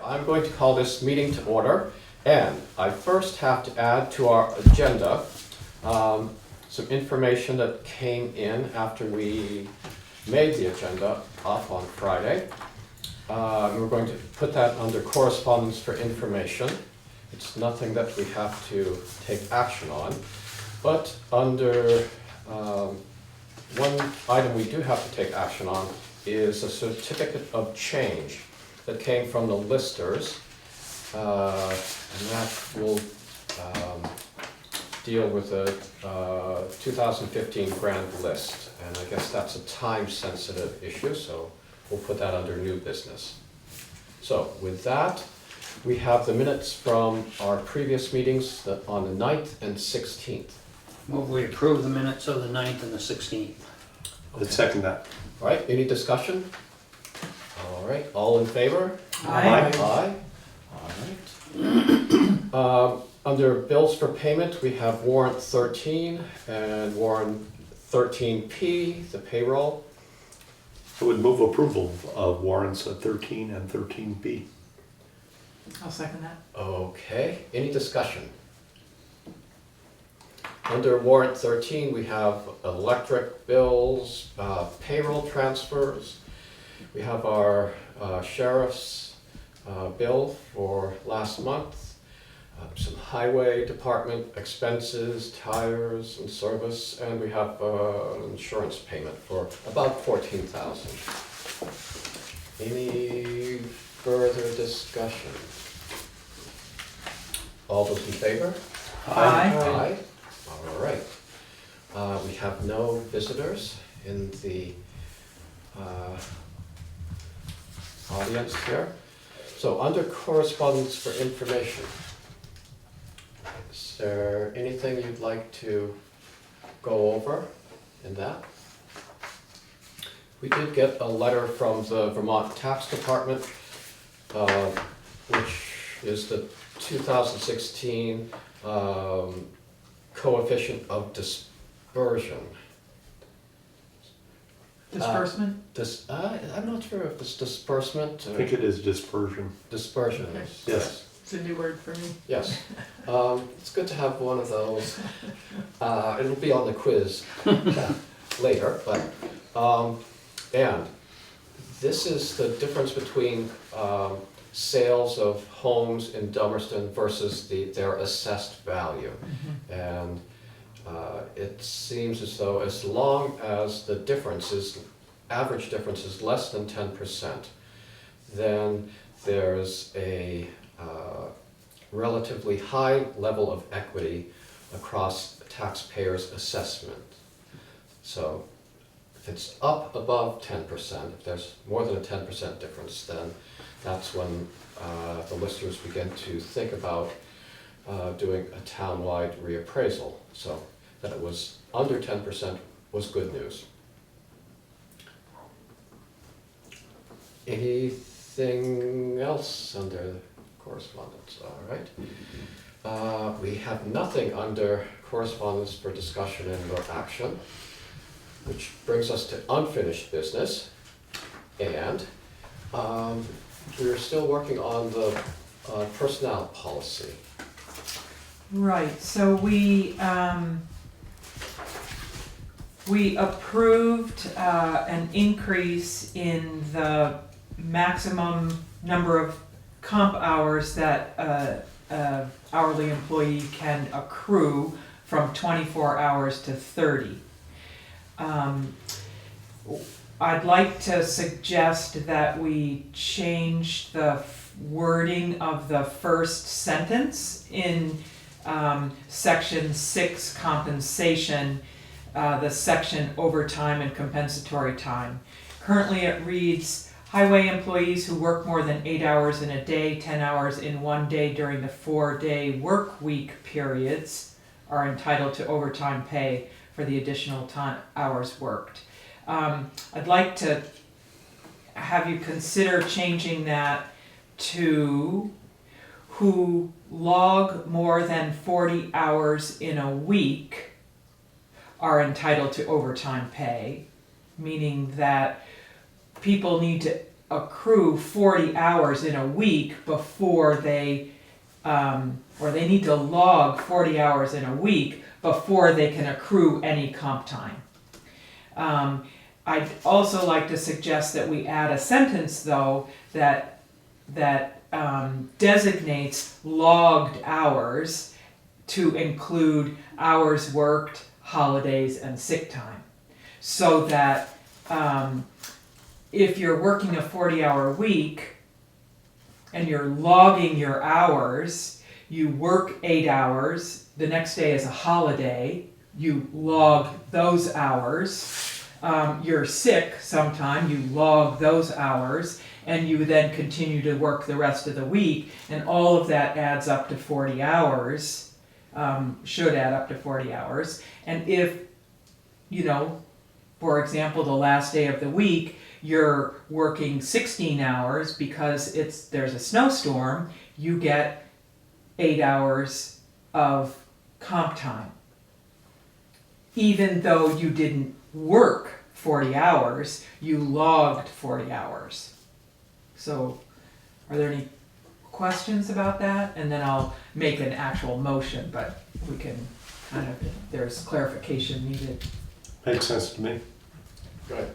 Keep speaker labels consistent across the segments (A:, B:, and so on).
A: I'm going to call this meeting to order, and I first have to add to our agenda some information that came in after we made the agenda up on Friday. We're going to put that under correspondence for information. It's nothing that we have to take action on, but under one item we do have to take action on is a certificate of change that came from the listers, and that will deal with the 2015 grand list, and I guess that's a time-sensitive issue, so we'll put that under new business. So with that, we have the minutes from our previous meetings on the 9th and 16th.
B: Move we approve the minutes of the 9th and the 16th.
C: I'd second that.
A: All right, any discussion? All right, all in favor?
B: Aye.
A: Aye. All right. Under bills for payment, we have warrant 13 and warrant 13P, the payroll.
C: I would move approval of warrants at 13 and 13B.
D: I'll second that.
A: Okay, any discussion? Under warrant 13, we have electric bills, payroll transfers. We have our sheriff's bill for last month, some highway department expenses, tires and service, and we have an insurance payment for about $14,000. Any further discussion? All those in favor?
D: Aye.
A: Aye. All right. We have no visitors in the audience here. So under correspondence for information, is there anything you'd like to go over in that? We did get a letter from the Vermont Tax Department, which is the 2016 coefficient of dispersion.
D: Disbursement?
A: I'm not sure if it's disbursement
C: I
A: or
C: think it is dispersion.
A: dispersion.
D: Okay.
C: Yes.
D: It's a new word for me.
A: Yes. It's good to have one of those. It'll be on the quiz later, but, and this is the difference between sales of homes in Dummerston versus their assessed value. And it seems as though as long as the average difference is less than 10%, then there's a relatively high level of equity across taxpayers' assessment. So if it's up above 10%, if there's more than a 10% difference, then that's when the listers begin to think about doing a town-wide reappraisal. So that it was under 10% was good news. Anything else under correspondence? All right. We have nothing under correspondence for discussion and or action, which brings us to unfinished business. And we're still working on the personnel policy.
D: Right, so we approved an increase in the maximum number of comp hours that a hourly employee can accrue from 24 hours to 30. I'd like to suggest that we change the wording of the first sentence in section 6 compensation, the section overtime and compensatory time. Currently it reads, highway employees who work more than 8 hours in a day, 10 hours in one day during the 4-day work week periods are entitled to overtime pay for the additional hours worked. I'd like to have you consider changing that to who log more than 40 hours in a week are entitled to overtime pay, meaning that people need to accrue 40 hours in a week before they, or they need to log 40 hours in a week before they can accrue any comp time. I'd also like to suggest that we add a sentence, though, that designates logged hours to include hours worked, holidays, and sick time. So that if you're working a 40-hour week and you're logging your hours, you work 8 hours, the next day is a holiday, you log those hours. You're sick sometime, you log those hours, and you then continue to work the rest of the week, and all of that adds up to 40 hours, should add up to 40 hours. And if, for example, the last day of the week, you're working 16 hours because there's a snowstorm, you get 8 hours of comp time. Even though you didn't work 40 hours, you logged 40 hours. So, are there any questions about that? And then I'll make an actual motion, but we can there's clarification needed.
C: Makes sense to me.
A: Good.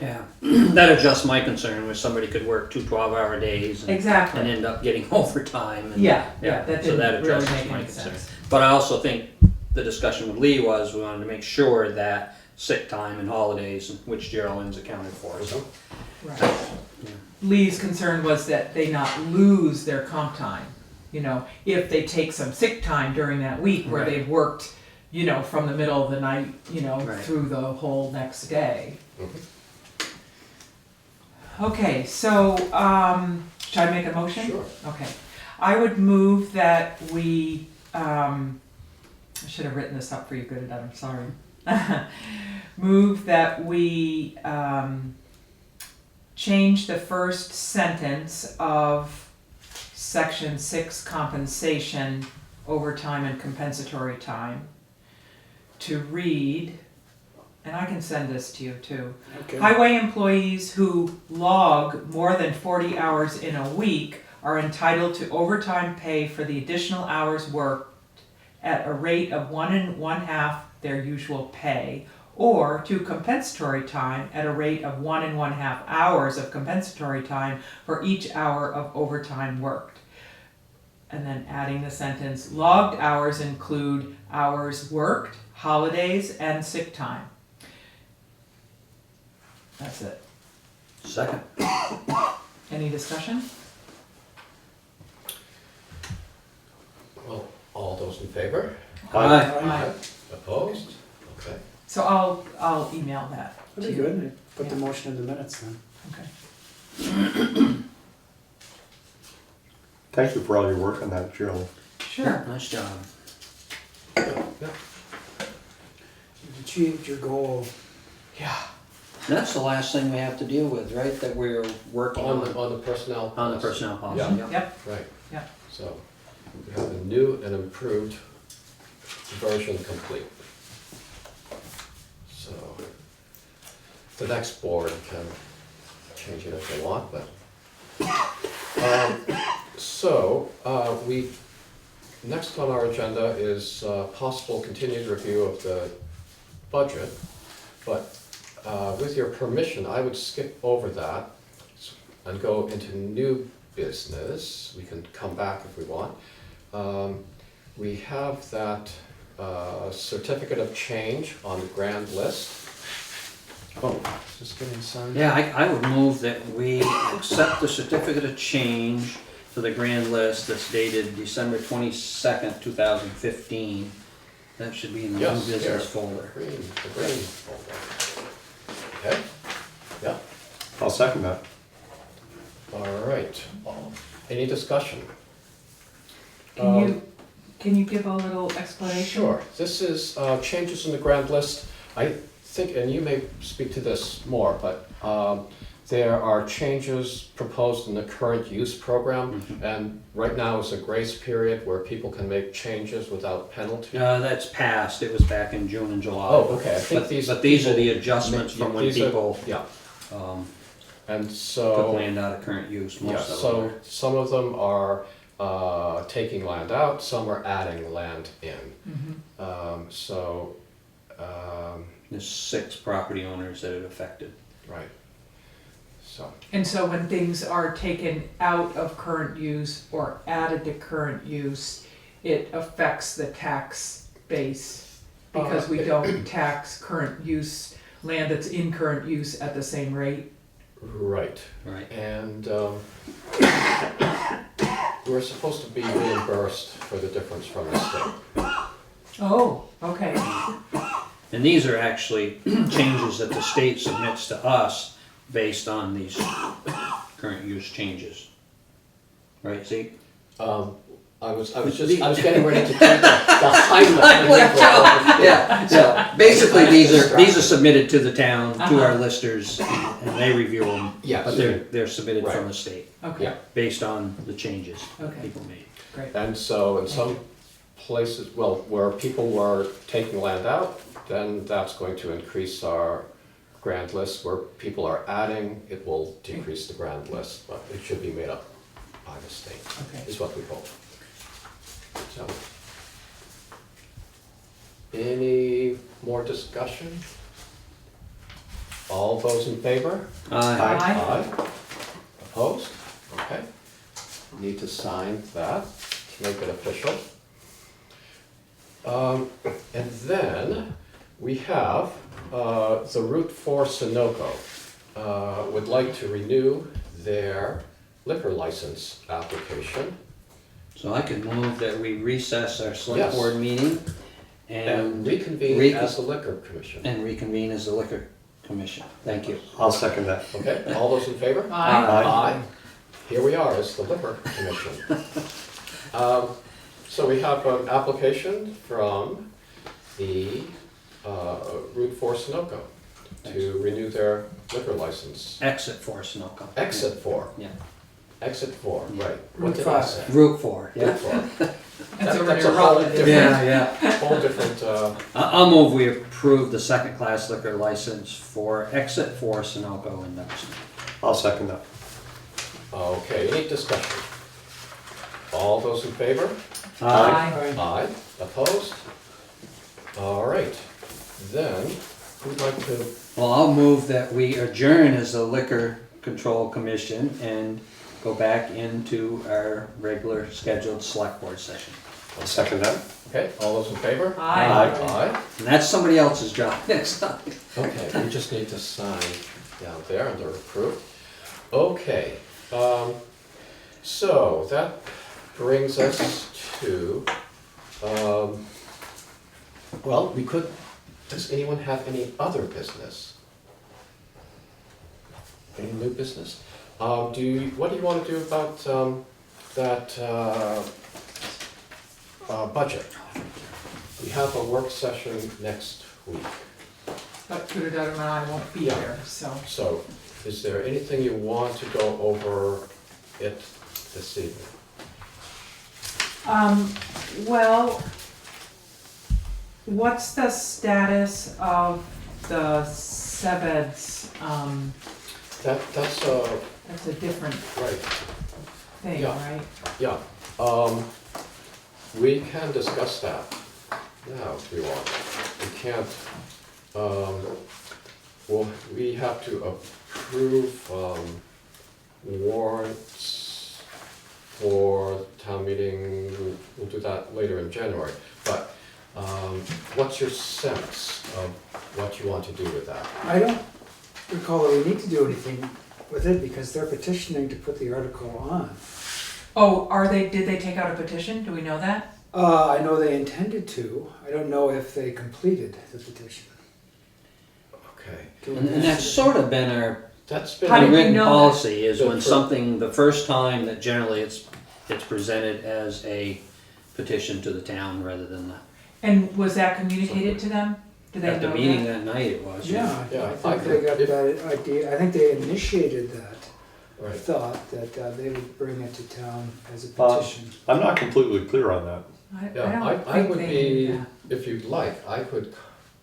B: Yeah, that adjusts my concern, where somebody could work 2 12-hour days and
D: Exactly.
B: end up getting overtime. And,
D: Yeah, that
B: so that
D: didn't really
B: adjusts
D: make
B: my
D: any
B: concern.
D: sense.
B: But I also think the discussion with Lee was we wanted to make sure that sick time and holidays, which Geraldine's accounted for. So
D: Right. Lee's concern was that they not lose their comp time. If they take some sick time during that week where
B: Right.
D: they've worked, from the middle of the night,
B: Right.
D: through the whole next day.
A: Mhm.
D: Okay, so, should I make a motion?
A: Sure.
D: Okay. I would move that we, I should have written this up for you, good enough, I'm sorry. Move that we, change the first sentence of section 6 compensation, overtime and compensatory time, to read, and I can send this to you too.
E: Okay.
D: Highway employees who log more than 40 hours in a week are entitled to overtime pay for the additional hours worked at a rate of 1 1/2 their usual pay, or to compensatory time at a rate of 1 1/2 hours of compensatory time for each hour of overtime worked. And then adding the sentence, logged hours include hours worked, holidays, and sick time. That's it.
B: second.
D: Any discussion?
A: Well, all those in favor?
B: Aye.
D: Aye.
A: Opposed? Okay.
D: So I'll email that to
E: That'd be
D: you.
E: good. Put the motion in the minutes then.
D: Okay.
C: Thank you for all your work on that, Gerald.
D: Sure.
B: Nice job.
A: Yeah.
E: You achieved your goal.
A: Yeah.
B: That's the last thing we have to deal with, right? That we're working
A: On
B: on.
A: the personnel.
B: On the
A: policy.
B: personnel policy.
A: Yeah.
B: Yep.
D: Yep.
A: Right.
D: Yeah.
A: So we have a new and improved version complete. So the next board can change it if they want, but. Next on our agenda is possible continued review of the budget, but with your permission, I would skip over that and go into new business. We can come back if we want. We have that certificate of change on the grand list. Oh, is this getting signed?
B: Yeah, I would move that we accept the certificate of change for the grand list that's dated December 22nd, 2015. That should be in the new
A: Yes,
B: business
A: here.
B: folder.
A: The green folder. Okay, yeah,
C: I'll second that.
A: all right. Any discussion?
D: Can you give a little explanation?
A: Sure, this is changes in the grand list. I think, and you may speak to this more, but there are changes proposed in the current use program, and right now is a grace period where people can make changes without penalty.
B: That's passed. It was back in June and July.
A: Oh, okay, I think
B: But these are the adjustments
A: Yeah,
B: from when
A: these are-
B: people
A: Yeah, And
B: Took
A: so,
B: land out of current use,
A: yeah,
B: most of them
A: so
B: are.
A: some of them are taking land out, some are adding land in. So,
B: There's 6 property owners that it affected.
A: right. So,
D: And so when things are taken out of current use or added to current use, it affects the tax base because we don't tax current use, land that's in current use at the same rate.
A: right.
B: Right.
A: And we're supposed to be reimbursed for the difference from the state.
D: Oh, okay.
B: And these are actually changes that the state submits to us based on these current use changes. Right, Zeke?
A: I was getting ready to do the Heimlich maneuver.
B: Yeah, so basically these are submitted to the town, to our listers, and they review them.
A: Yes.
B: But they're submitted from the state,
D: Okay,
A: Yeah.
B: based on the changes
D: Okay.
B: people made.
D: great.
A: And so in some places, well, where people were taking land out, then that's going to increase our grand list. Where people are adding, it will decrease the grand list, but it should be made up by the state,
D: Okay.
A: is what we hope. So, any more discussion? All those in favor?
D: Aye.
A: Opposed? Okay. Need to sign that to make it official. And then we have the Route 4 Sunoco would like to renew their liquor license application
B: So I could move that we recess our select
A: Yes.
B: board meeting
A: and
B: and
A: reconvene as the liquor commission.
B: reconvene as the liquor commission. Thank you.
C: I'll second that.
A: Okay, all those in favor?
D: Aye.
A: Aye. Here we are as the liquor commission. So we have an application from the Route 4 Sunoco to renew their liquor license.
B: Exit for Sunoco.
A: Exit 4.
B: Yeah.
A: Exit 4, right. What
E: Route
A: did I
E: 5.
A: say?
B: Route 4,
A: Route
B: yeah.
A: 4.
D: That's over
A: That's
D: near
A: a whole
D: Rutland.
A: different-
B: Yeah.
A: Whole different,
B: I'll move we approve the second class liquor license for Exit 4 Sunoco in Dummerston.
C: I'll second that.
A: okay, any discussion? All those in favor?
D: Aye.
A: Aye. Opposed? All right. Then, who'd like to,
B: Well, I'll move that we adjourn as the Liquor Control Commission and go back into our regular scheduled select board session.
C: I'll second that.
A: okay, all those in favor?
D: Aye.
A: Aye.
B: And that's somebody else's job next time.
A: Okay, we just need to sign down there under approved. Okay, so that brings us to, well, we could, does anyone have any other business? Any new business? What do you want to do about that budget? We have a work session next week.
D: But Tudor and I won't be
A: Yeah.
D: there, so.
A: So, is there anything you want to go over it this evening?
D: Well, what's the status of the Sebeds?
A: That's,
D: That's a different
A: right,
D: thing,
A: Yeah.
D: right?
A: yeah. We can discuss that now if we want. We can't, well, we have to approve, warrants for town meeting. We'll do that later in January. But, what's your sense of what you want to do with that?
E: I don't recall that we need to do anything with it because they're petitioning to put the article on.
D: Oh, did they take out a petition? Do we know that?
E: I know they intended to. I don't know if they completed the petition.
A: Okay,
B: And that's sort of been our
A: that's been.
D: How did we
B: written
D: know that?
B: policy is
A: The
B: when
A: fir-
B: something, the first time that generally it's presented as a petition to the town rather than the,
D: And was that communicated to them? Do they know
B: at
D: that?
B: the meeting that night it was.
E: Yeah,
A: Yeah,
E: I think they got that idea. I think they initiated that
A: Right.
E: thought that they would bring it to town as a
C: Uh,
E: petition.
C: I'm not completely clear on that.
A: Yeah,
D: don't
A: I
D: think
A: would
D: they
A: be,
D: knew that.
A: if you'd like, I could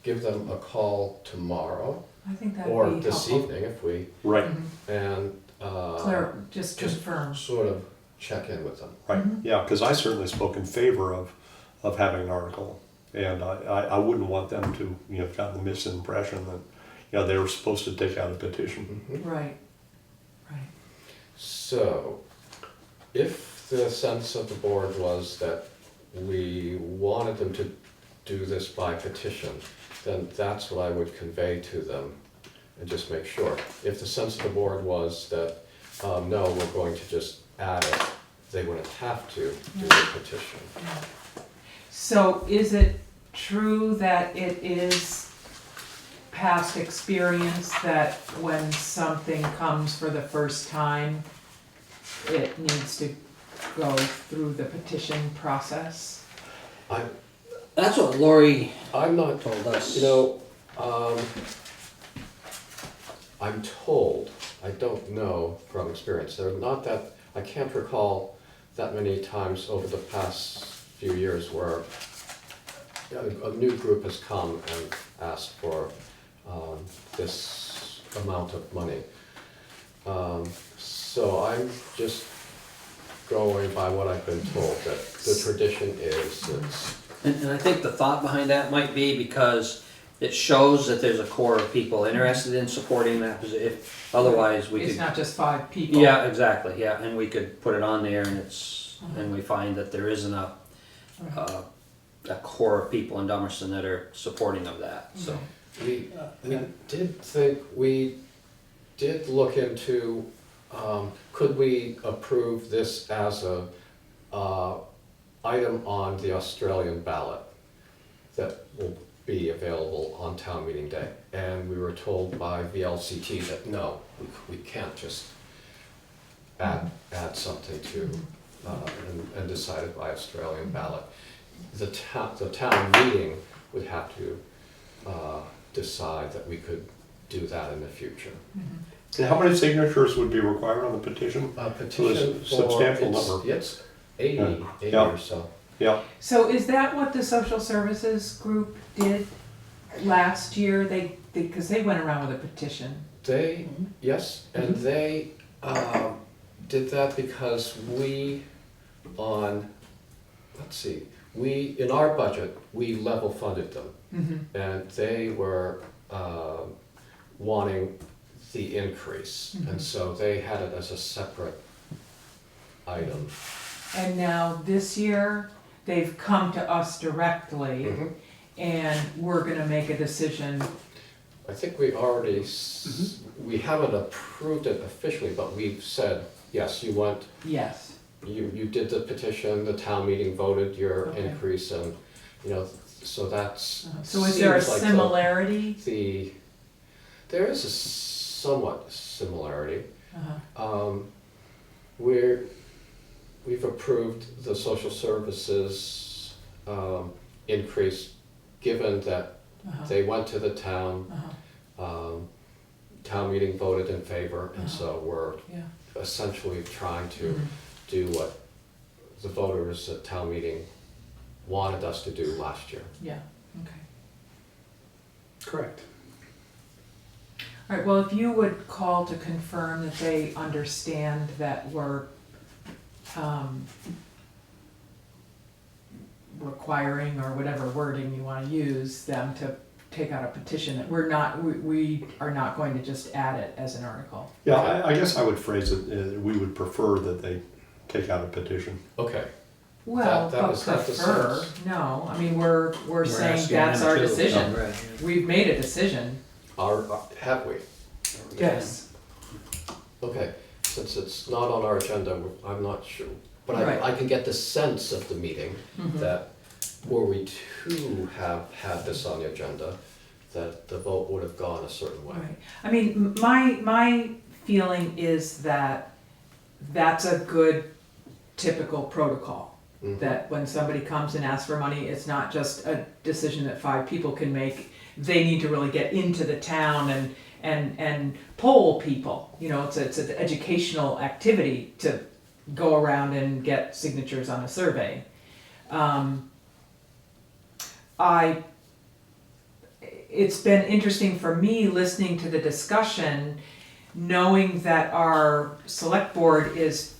A: give them a call tomorrow
D: I think that'd be
A: or
D: helpful.
A: this evening if we,
C: Right,
A: and,
D: Claire, just
A: just
D: confirm.
A: sort of check in with them.
C: right, yeah, because I certainly spoke in favor of having an article. And I wouldn't want them to, gotten the misimpression that, they were supposed to take out a petition.
A: Mhm.
D: Right, right.
A: So, if the sense of the board was that we wanted them to do this by petition, then that's what I would convey to them and just make sure. If the sense of the board was that, no, we're going to just add it, they wouldn't have to do the petition.
D: So is it true that it is past experience that when something comes for the first time, it needs to go through the petition process?
B: That's what Lori
A: I'm not,
B: told us.
A: I'm told, I don't know from experience, there are not that, I can't recall that many times over the past few years where a new group has come and asked for this amount of money. So I'm just going by what I've been told, that the tradition is,
B: And I think the thought behind that might be because it shows that there's a core of people interested in supporting that position. Otherwise, we
D: It's
B: could.
D: not just 5 people.
B: Yeah, exactly, yeah, and we could put it on there and and we find that there isn't a core of people in Dummerston that are supporting of that, so.
A: we did look into, could we approve this as a item on the Australian ballot that will be available on town meeting day? And we were told by VLCT that no, we can't just add something to, and decide it by Australian ballot. The town meeting would have to decide that we could do that in the future.
C: And how many signatures would be required on the petition?
A: A petition
C: a substantial
A: for,
C: number.
A: it's 80
C: Yeah.
A: or so.
C: Yeah,
D: So is that what the social services group did last year? Because they went around with a petition.
A: They, yes, and they did that because we, in our budget, we level funded them. And they were wanting the increase, and so they had it as a separate item.
D: And now this year, they've come to us directly, and we're gonna make a decision.
A: I think we already, we haven't approved it officially, but we've said, yes, you went,
D: Yes.
A: you did the petition, the town meeting voted your
D: Okay.
A: increase, and, so that's.
D: So is there a
A: seems like
D: similarity?
A: There is a somewhat similarity.
D: Uh-huh.
A: We've approved the social services increase, given that they went to the town, town meeting voted in favor, and so we're
D: Yeah.
A: essentially trying to do what the voters at town meeting wanted us to do last year.
D: Yeah, okay.
E: Correct.
D: All right, well, if you would call to confirm that they understand that we're requiring, or whatever wording you want to use, them to take out a petition, that we are not going to just add it as an article.
C: yeah, I guess I would phrase it, we would prefer that they take out a petition.
A: Okay,
D: Well,
A: That
D: but
A: was not the
D: prefer,
A: sense.
D: no, I mean, we're saying
B: asking
D: that's
B: them
D: our
B: to.
D: decision.
B: Oh, right, yeah.
D: We've made a decision.
A: have we?
D: Yes.
A: Okay, since it's not on our agenda, I'm not sure. But
D: Right.
A: I can get the sense of the meeting that were we to have had this on the agenda, that the vote would have gone a certain way.
D: Right. I mean, my feeling is that that's a good typical protocol.
A: Mhm.
D: That when somebody comes and asks for money, it's not just a decision that 5 people can make. They need to really get into the town and poll people. It's an educational activity to go around and get signatures on a survey. it's been interesting for me listening to the discussion, knowing that our select board is,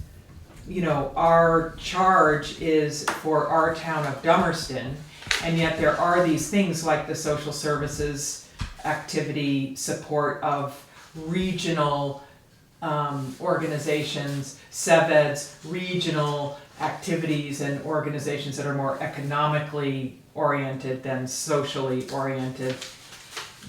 D: our charge is for our town of Dummerston, and yet there are these things like the social services activity support of regional organizations, SEVED's regional activities and organizations that are more economically oriented than socially oriented,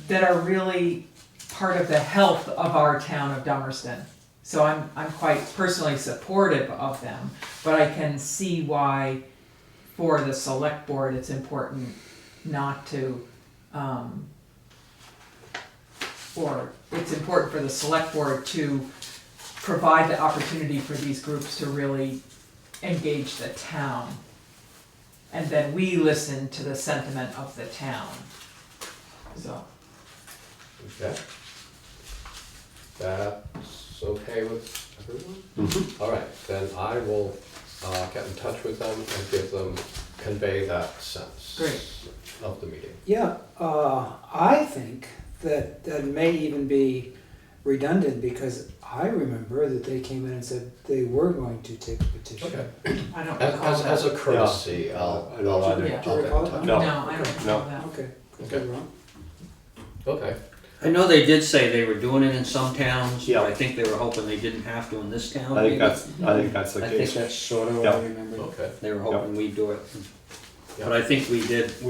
D: that are really part of the health of our town of Dummerston. So I'm quite personally supportive of them, but I can see why for the select board it's important not to, or it's important for the select board to provide the opportunity for these groups to really engage the town. And then we listen to the sentiment of the town. So,
A: Okay. That's okay with everyone?
C: Mhm.
A: All right, then I will get in touch with them and give them, convey that sense
D: Great.
A: of the meeting.
E: Yeah, I think that that may even be redundant, because I remember that they came in and said they were going to take a petition.
A: Okay.
D: I don't
A: As,
D: recall
A: as a
D: that.
A: courtesy,
C: I
A: I'll
C: don't either.
D: Yeah.
E: Do you recall it?
A: get in touch.
D: No,
C: No.
D: I don't recall
C: No.
D: that.
E: Okay, could
A: Okay.
E: be wrong.
A: Okay,
B: I know they did say they were doing it in some towns,
C: Yeah.
B: but I think they were hoping they didn't have to in this town.
C: I think
B: maybe.
C: that's the
B: I think
C: case.
B: that's sort of what
C: Yeah.
B: I remember.
A: okay.
B: They were hoping we'd do it.
A: Yeah.
B: But I think we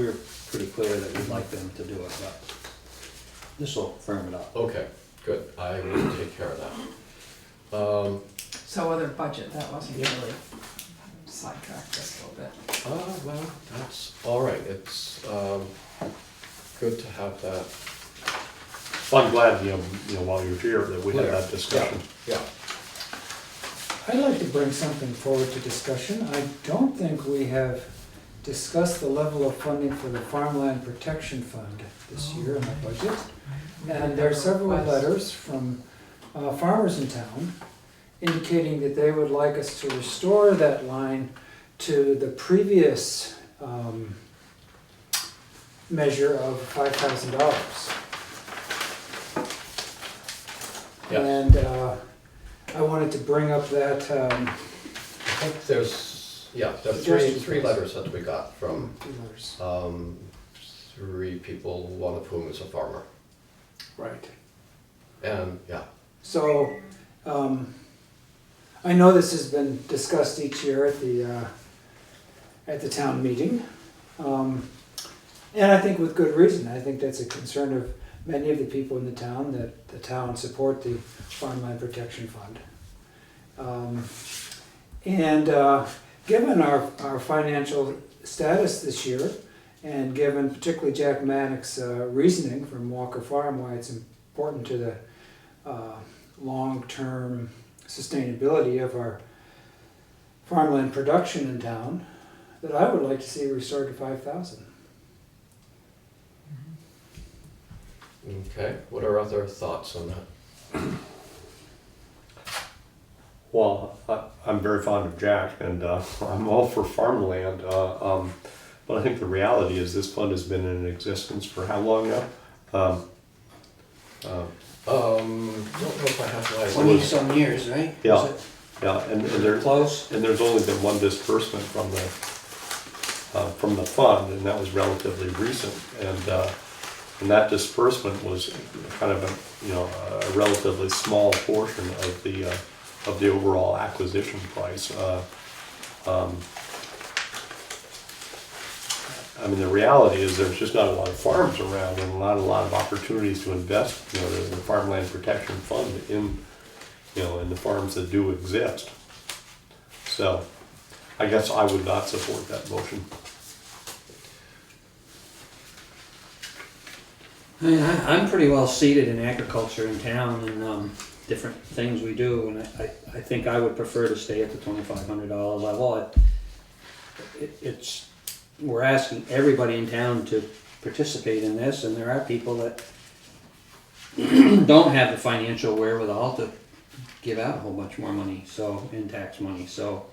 B: were pretty clear that we'd like them to do it, but this will firm it up.
A: Okay, good, I will take care of that.
D: So other budget, that wasn't really sidetracked just a little bit.
A: Well, that's all right, it's, good to have that.
C: Well, I'm glad, while you're here, that we had that discussion.
A: Yeah,
E: I'd like to bring something forward to discussion. I don't think we have discussed the level of funding for the Farmland Protection Fund this year in our budget. And there are several letters from farmers in town indicating that they would like us to restore that line to the previous measure of $5,000.
A: Yes.
E: And I wanted to bring up that,
A: I think there's three
E: Suggestions.
A: letters that we got from,
E: two letters.
A: three people, one of whom is a farmer.
E: Right.
A: And, yeah,
E: So, I know this has been discussed each year at the town meeting. And I think with good reason. I think that's a concern of many of the people in the town, that the town support the Farmland Protection Fund. Given our financial status this year, and given particularly Jack Manick's reasoning from Walker Farm, why it's important to the long-term sustainability of our farmland production in town, that I would like to see restored to 5,000.
A: okay, what are other thoughts on that?
C: Well, I'm very fond of Jack, and I'm all for farmland. But I think the reality is this fund has been in existence for how long now?
A: Don't know if I have my.
B: 20-some years, right?
C: Yeah.
B: Is it
C: Yeah, and there's
B: close?
C: and there's only been one disbursement from the fund, and that was relatively recent. And that disbursement was kind of a relatively small portion of the overall acquisition price. I mean, the reality is there's just not a lot of farms around, and not a lot of opportunities to invest, the Farmland Protection Fund in the farms that do exist. So, I guess I would not support that motion.
B: I mean, I'm pretty well seated in agriculture in town and different things we do, and I think I would prefer to stay at the $2,500 level. We're asking everybody in town to participate in this, and there are people that don't have the financial wherewithal to give out a whole bunch more money, in tax money. So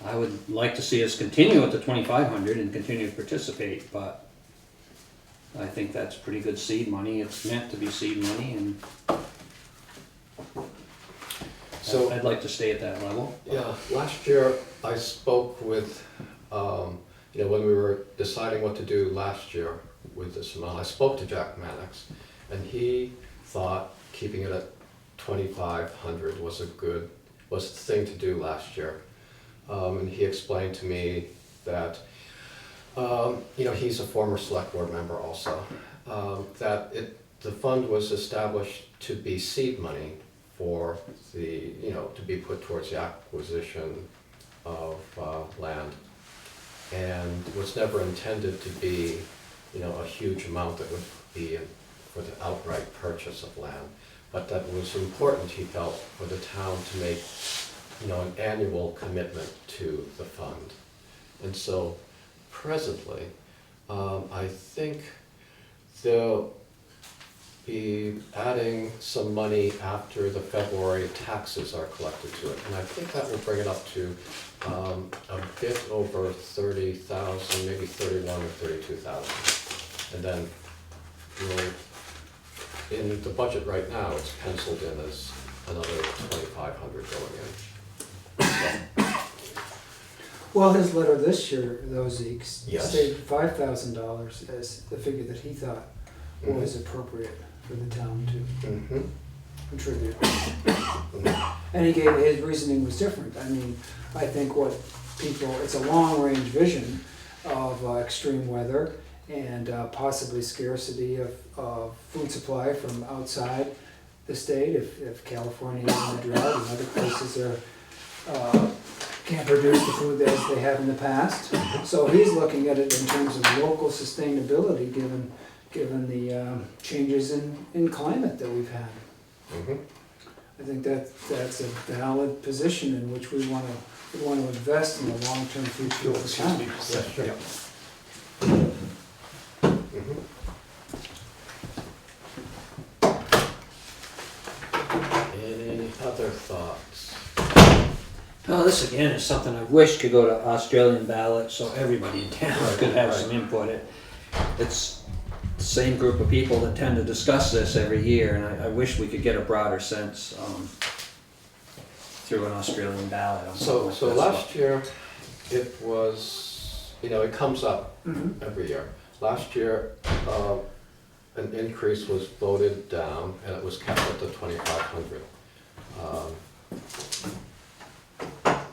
B: I would like to see us continue at the $2,500 and continue to participate, but I think that's pretty good seed money. It's meant to be seed money, and
A: So,
B: I'd like to stay at that level.
A: yeah, last year I spoke with, when we were deciding what to do last year with this amount, I spoke to Jack Mannix, and he thought keeping it at 2,500 was the thing to do last year. And he explained to me that, he's a former select board member also, that the fund was established to be seed money for to be put towards the acquisition of land. And was never intended to be, a huge amount that would be for the outright purchase of land. But that was important, he felt, for the town to make, an annual commitment to the fund. And so presently, I think they'll be adding some money after the February taxes are collected to it. And I think that will bring it up to a bit over 30,000, maybe 31 or 32,000. And then in the budget right now, it's penciled in as another 2,500 going in.
E: Well, his letter this year, though, Zeke,
A: Yes.
E: stated $5,000 as the figure that he thought was appropriate for the town to
A: Mm-hmm.
E: contribute. And he gave, his reasoning was different. I mean, I think it's a long-range vision of extreme weather and possibly scarcity of food supply from outside the state if California is in a drought and other places can't produce the food as they have in the past. So he's looking at it in terms of local sustainability given the changes in climate that we've had.
A: Mm-hmm.
E: I think that's a valid position in which we want to invest in the long-term future of the town.
A: Yes, sure. Mhm. Any other thoughts?
B: Oh, this again is something I wish could go to Australian ballot so everybody in town could have some input. It's the same group of people that tend to discuss this every year, and I wish we could get a broader sense through an Australian ballot. on
A: So
B: something like
A: last year, it was, it comes up
E: Mhm.
A: every year. Last year, an increase was voted down, and it was kept at the 2,500.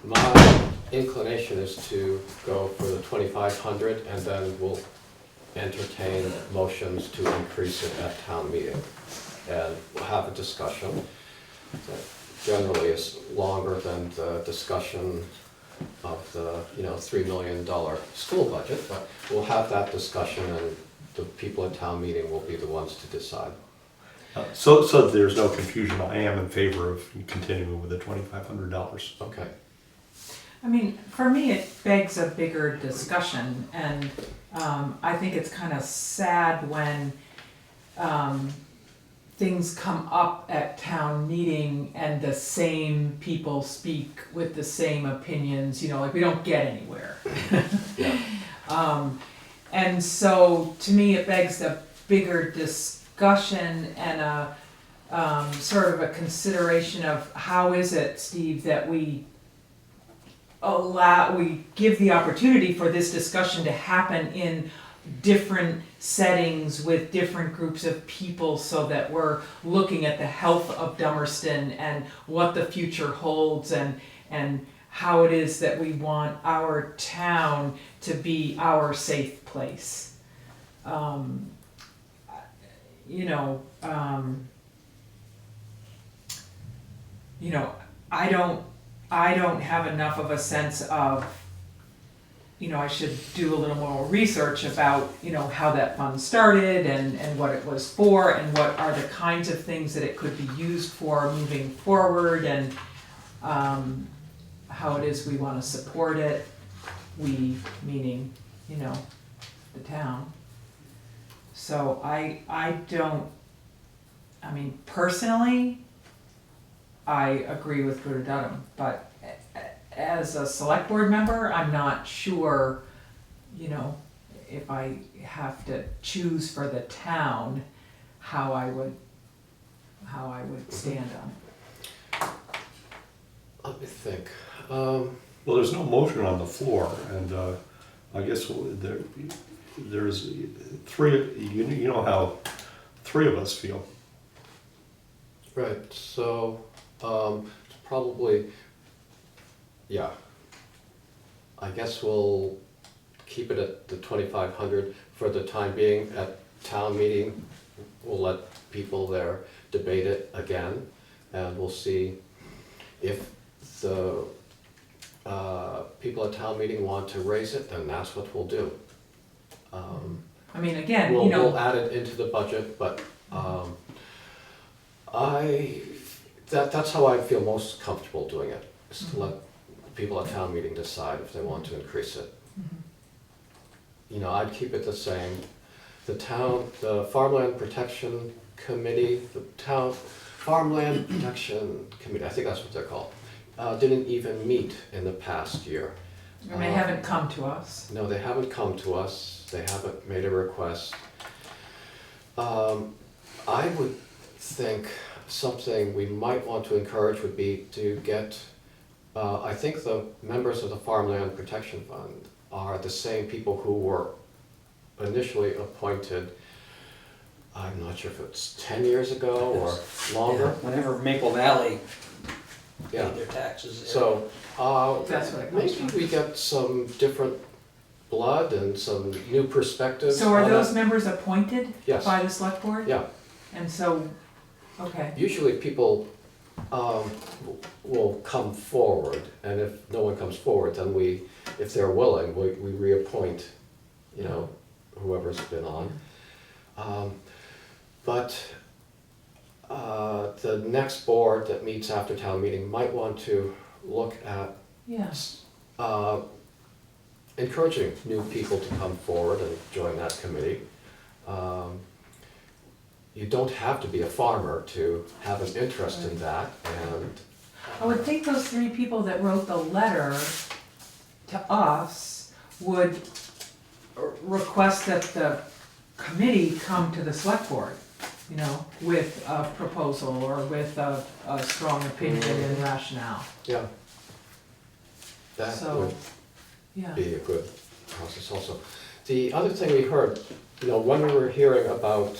A: My inclination is to go for the 2,500, and then we'll entertain motions to increase it at town meeting. And we'll have a discussion that generally is longer than the discussion of the, $3 million school budget, but we'll have that discussion, and the people at town meeting will be the ones to decide.
C: So there's no confusion, I am in favor of continuing with the $2,500.
A: Okay.
D: I mean, for me, it begs a bigger discussion, and I think it's kind of sad when things come up at town meeting and the same people speak with the same opinions, like we don't get anywhere.
A: Yeah.
D: And so, to me, it begs a bigger discussion and a sort of a consideration of how is it, Steve, that we give the opportunity for this discussion to happen in different settings with different groups of people so that we're looking at the health of Dummerston and what the future holds and how it is that we want our town to be our safe place. I don't have enough of a sense of, I should do a little more research about, how that fund started and what it was for and what are the kinds of things that it could be used for moving forward and how it is we want to support it. We, meaning, the town. So personally, I agree with Gruda Dudum, but as a select board member, I'm not sure, if I have to choose for the town, how I would stand on it.
A: Let me think.
C: Well, there's no motion on the floor, and I guess there's three, you know how three of us feel.
A: Right, so, it's probably, yeah. I guess we'll keep it at the 2,500 for the time being. At town meeting, we'll let people there debate it again, and we'll see if the people at town meeting want to raise it, then that's what we'll do.
D: I mean, again,
A: We'll,
D: you know.
A: we'll add it into the budget, but that's how I feel most comfortable doing it, is to let people at town meeting decide if they want to increase it. You know, I'd keep it the same. The Farmland Protection Committee, Farmland Protection Committee, I think that's what they're called, didn't even meet in the past year.
D: And they haven't come to us.
A: No, they haven't come to us, they haven't made a request. I would think something we might want to encourage would be to get, I think the members of the Farmland Protection Fund are the same people who were initially appointed, I'm not sure if it's 10 years ago or longer.
B: Whenever Maple Valley
A: Yeah.
B: paid their taxes.
A: So,
D: That's what it comes
A: maybe
D: from.
A: we get some different blood and some new perspectives.
D: So are
A: on
D: those
A: it.
D: members appointed
A: Yes.
D: by the select board?
A: Yeah,
D: And so, okay,
A: usually people will come forward, and if no one comes forward, then if they're willing, we reappoint, you know, whoever's been on. But the next board that meets after town meeting might want to look at
D: yeah.
A: encouraging new people to come forward and join that committee. You don't have to be a farmer to have an interest in that, and
D: I would think those three people that wrote the letter to us would request that the committee come to the select board, you know, with a proposal or with a strong opinion and rationale.
A: yeah. That
D: So,
A: would
D: yeah.
A: be a good process also. The other thing we heard, you know, when we were hearing about,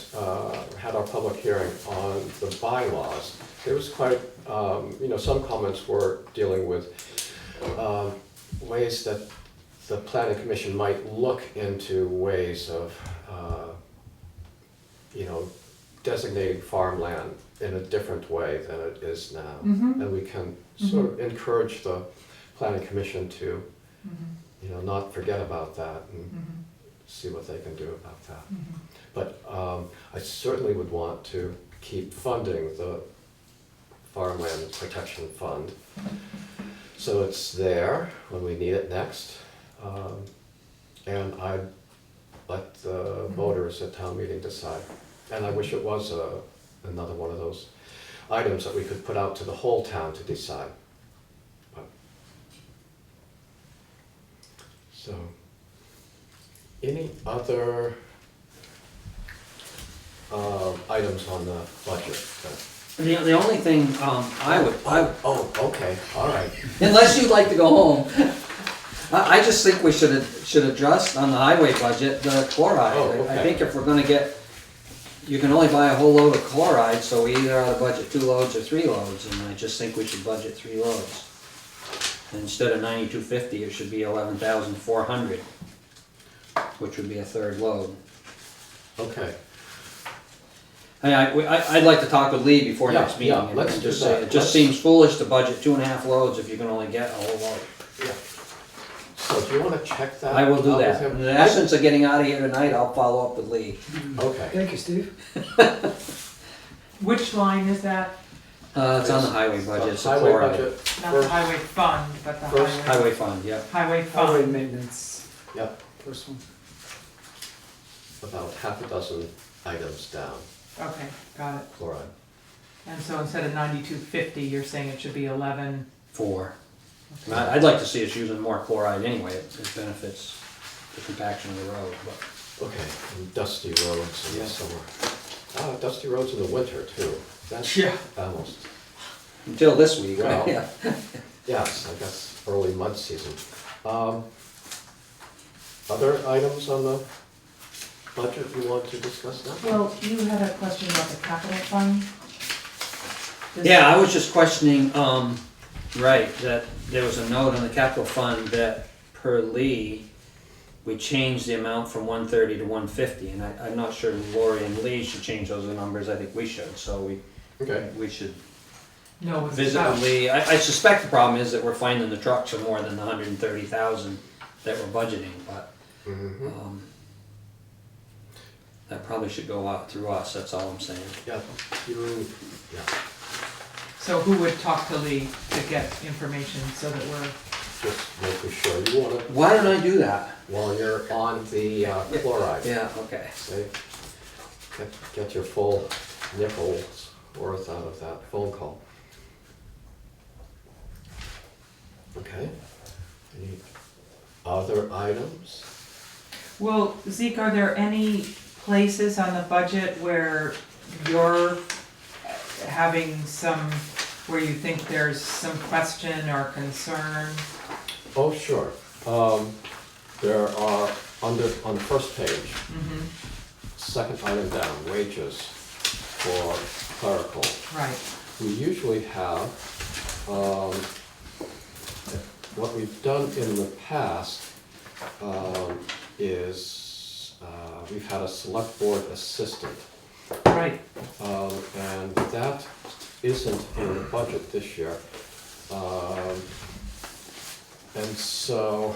A: had our public hearing on the bylaws, there was quite, you know, some comments were dealing with ways that the planning commission might look into ways of, you know, designating farmland in a different way than it is now.
D: Mhm.
A: And we can sort of encourage the planning commission to, you know, not forget about that and see what they can do about that. But I certainly would want to keep funding the Farmland Protection Fund. So it's there when we need it next. And I'd let the voters at town meeting decide. And I wish it was another one of those items that we could put out to the whole town to decide. But- So, any other items on the budget?
B: The only thing,
A: Oh, okay, all right.
B: unless you'd like to go home, I just think we should address on the highway budget, the chloride.
A: Oh,
B: I
A: okay.
B: think if we're gonna get, you can only buy a whole load of chloride, so we either ought to budget 2 loads or 3 loads, and I just think we should budget 3 loads. Instead of 9,250, it should be 11,400, which would be a third load.
A: Okay,
B: I'd like to talk with Lee before
A: Yeah,
B: next meeting.
A: yeah,
B: and
A: let's
B: just
A: do
B: say
A: that.
B: It just seems foolish to budget 2.5 loads if you can only get a whole load.
A: yeah. So do you want to check that?
B: I will do
A: out with
B: that.
A: him?
B: In the essence of getting out of here tonight, I'll follow up with Lee.
A: Okay,
E: Thank you, Steve.
D: Which line is that?
B: It's on the highway budget, it's a
A: highway
B: chloride.
A: budget,
D: Not the
A: first,
D: highway fund, but the
A: First
D: highway.
B: Highway fund, yeah.
D: Highway
E: Highway
D: fund.
E: maintenance,
A: yeah,
E: first one.
A: about half a dozen items down,
D: Okay, got it.
A: chloride.
D: And so instead of 9,250, you're saying it should be 11.
B: 4. I'd like to see us using more chloride anyway, it benefits the compaction of the road, but.
A: Okay, and dusty roads in the
B: Yeah.
A: summer. Dusty roads in the winter too. That's
D: Yeah.
A: almost,
B: Until this week,
A: Well.
B: yeah.
A: yes, I guess early mud season. Other items on the budget you want to discuss now?
D: Well, you had a question about the capital fund? Does-
B: Yeah, I was just questioning, right, that there was a note on the capital fund that per Lee, we changed the amount from 130 to 150, and I'm not sure Lori and Lee should change those numbers, I think we should, so
A: Okay.
B: we should
D: No, it's
B: visit
D: about,
B: with Lee. I suspect the problem is that we're finding the trucks are more than the 130,000 that we're budgeting, but,
A: Mhm.
B: that probably should go out through us, that's all I'm saying.
A: Yeah, yeah,
D: so who would talk to Lee to get information so that we're,
A: just making sure. You wanna,
B: Why don't I do that?
A: while you're on the chloride,
B: Yeah, okay.
A: say, get your full nickel's worth out of that phone call. Okay. Any other items?
D: well, Zeke, are there any places on the budget where you're having some, where you think there's some question or concern?
A: Oh, sure. There are, on the first page,
D: Mm-hmm,
A: second item down, wages for clerical.
D: right,
A: We usually have, what we've done in the past is we've had a select board assistant.
D: right,
A: And that isn't in the budget this year. And so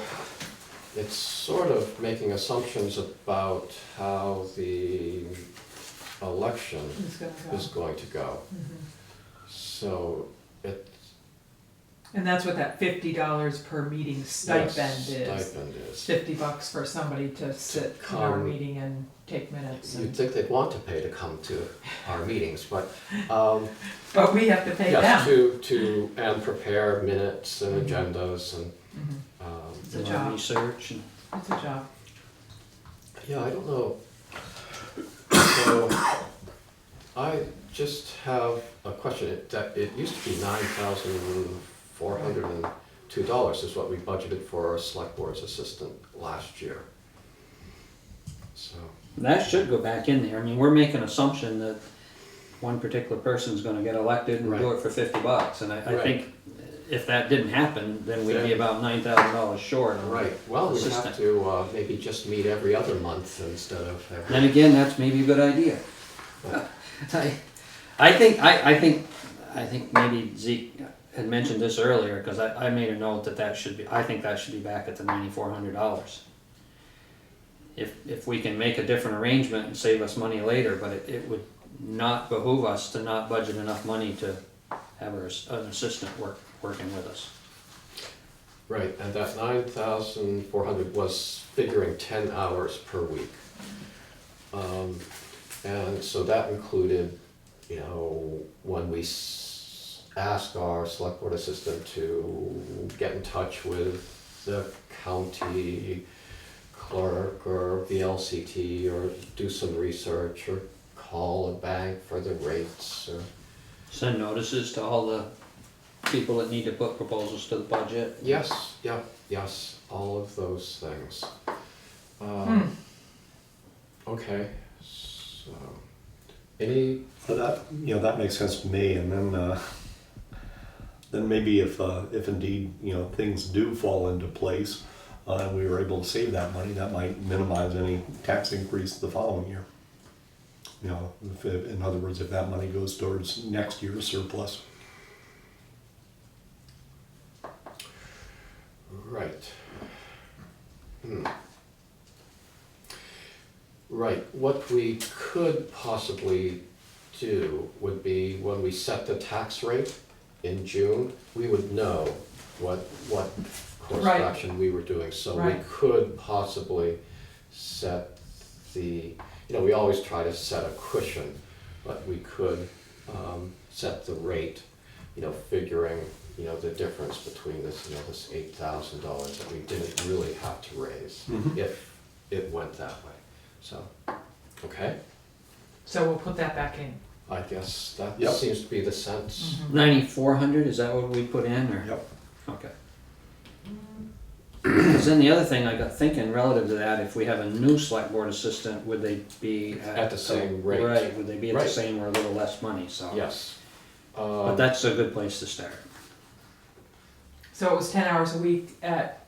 A: it's sort of making assumptions about how the election
D: who's gonna go?
A: is going to go.
D: Mhm.
A: So it.
D: And that's what that $50 per meeting stipend
A: yes,
D: is.
A: Stipend is.
D: $50 for somebody to sit in our
A: come.
D: meeting and take minutes.
A: You'd
D: And,
A: think they'd want to pay to come to our meetings, but,
D: but we have to pay
A: yes,
D: them.
A: and prepare minutes and
D: Mhm.
A: agendas and,
D: Mhm. It's a
B: Do our
D: job.
B: research and.
D: It's a job.
A: yeah, I don't know. So, I just have a question. It used to be $9,402 is what we budgeted for our select board's assistant last year. So,
B: That should go back in there. I mean, we're making an assumption that one particular person's gonna get elected and do
A: Right.
B: it for $50. And I
A: Right.
B: think if that didn't happen, then we'd be
A: Then-
B: about $9,000 short. on the
A: right, well, we have
B: assistant.
A: to maybe just meet every other month instead of every.
B: Then again, that's maybe a good idea. I think maybe Zeke had mentioned this earlier, cause I made a note that should be, I think that should be back at the $9,400. If we can make a different arrangement and save us money later, but it would not behoove us to not budget enough money to have an assistant working with us.
A: Right, and that 9,400 was figuring 10 hours per week. And so that included, when we asked our select board assistant to get in touch with the county clerk or VLCT or do some research or call a bank for the rates or.
B: Send notices to all the people that need to put proposals to the budget.
A: Yes, yes, all of those things. Okay, so, any,
C: So that, that makes sense to me, and then maybe if indeed, things do fall into place, and we were able to save that money, that might minimize any tax increase the following year. In other words, if that money goes towards next year's surplus.
A: right. Right, what we could possibly do would be when we set the tax rate in June, we would know what course of
D: Right.
A: action we were doing. So we
D: Right.
A: could possibly set the, we always try to set a cushion, but we could set the rate, figuring you know, the difference between this, you know, this $8,000 that we didn't really have to raise
C: Mhm.
A: if it went that way. So, okay,
D: So we'll put that back in.
A: I guess that
C: Yep.
A: seems to be the sense.
B: 9,400, is that what we put in, or?
C: Yep.
B: Okay. Because then the other thing I got thinking relative to that, if we have a new select board assistant, would they be
A: At the same rate.
B: Right, would they be at the
A: Right.
B: same or a little less money, so.
A: Yes.
B: But that's a good place to start.
D: So it was 10 hours a week at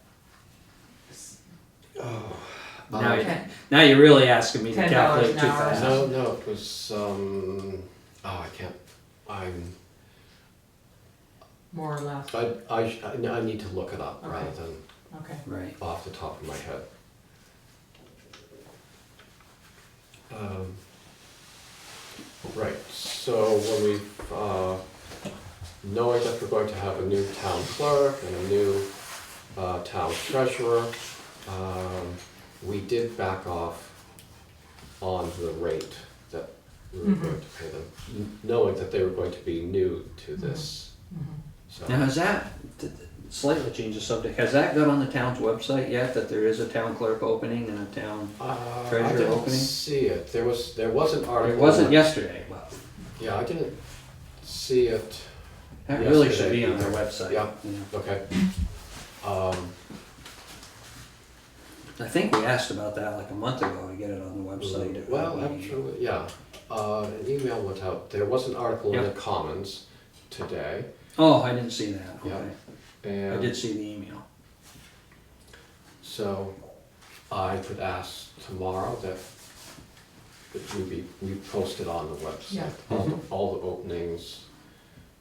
B: Now, you-
D: 10,
B: now you're really asking me to
D: $10
B: calculate
D: an
B: too
D: hour.
B: fast.
A: No, it was, I can't,
D: more or less.
A: I need to look it up
D: Okay.
A: rather than
D: Okay.
B: Right.
A: off the top of my head. Right, so when we, knowing that we're going to have a new town clerk and a new town treasurer, we did back off on the rate that we were going to pay them, knowing that they were going to be new to this, so.
B: Now, has that, slightly change the subject, has that got on the town's website yet, that there is a town clerk opening and a town?
A: I
B: Treasurer
A: didn't
B: opening?
A: see it, there was an article.
B: It wasn't yesterday, but
A: Yeah, I didn't see it,
B: that really should
A: Yesterday
B: be on their
A: either.
B: website.
A: Yeah.
B: Yeah.
A: okay.
B: I think we asked about that like a month ago to get it on the website.
A: Well, actually, yeah, an email went out, there was an article in the
B: Yep.
A: Commons today,
B: Oh, I didn't see that,
A: Yeah.
B: okay. I
A: and
B: did see the email.
A: so I could ask tomorrow that it would be posted on the website.
D: Yeah.
A: All the openings,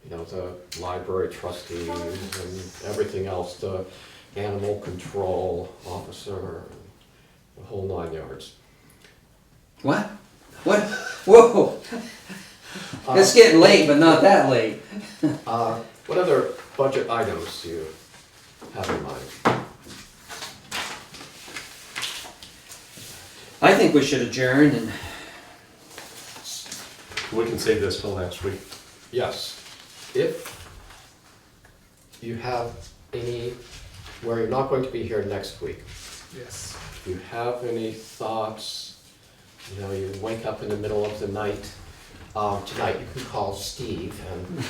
A: you know, the library trustees and everything else, the animal control officer, the whole 9 yards.
B: What? What? Whoa! It's getting late, but not that late.
A: What other budget items do you have in mind?
B: I think we should adjourn and,
C: We can save this till next week.
A: Yes, if you have any, where you're not going to be here next week,
E: Yes.
A: if you have any thoughts, you know, you wake up in the middle of the night, tonight you can call Steve and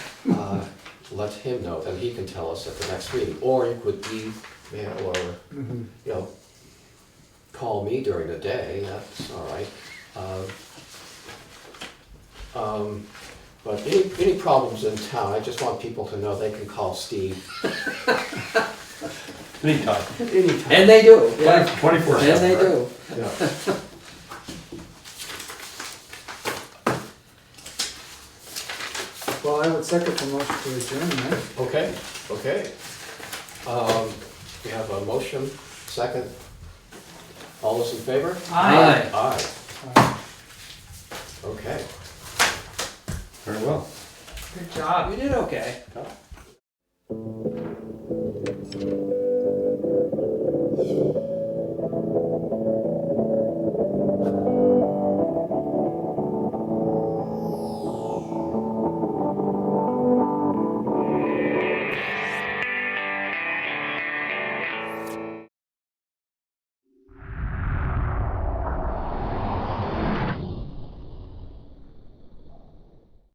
A: let him know, then he can tell us at the next meeting. Or you could email or, you know, call me during the day, that's all right. But any problems in town, I just want people to know they can call Steve
C: Anytime.
A: anytime.
B: and they do, yeah.
C: 24/7.
B: And they do.
A: Yeah.
E: Well, I would second the motion to adjourn, then.
A: Okay. We have a motion, second. All those in favor?
D: Aye.
A: Aye.
E: Aye.
A: Okay.
C: Very well.
D: Good job.
B: We did okay.
A: Yeah.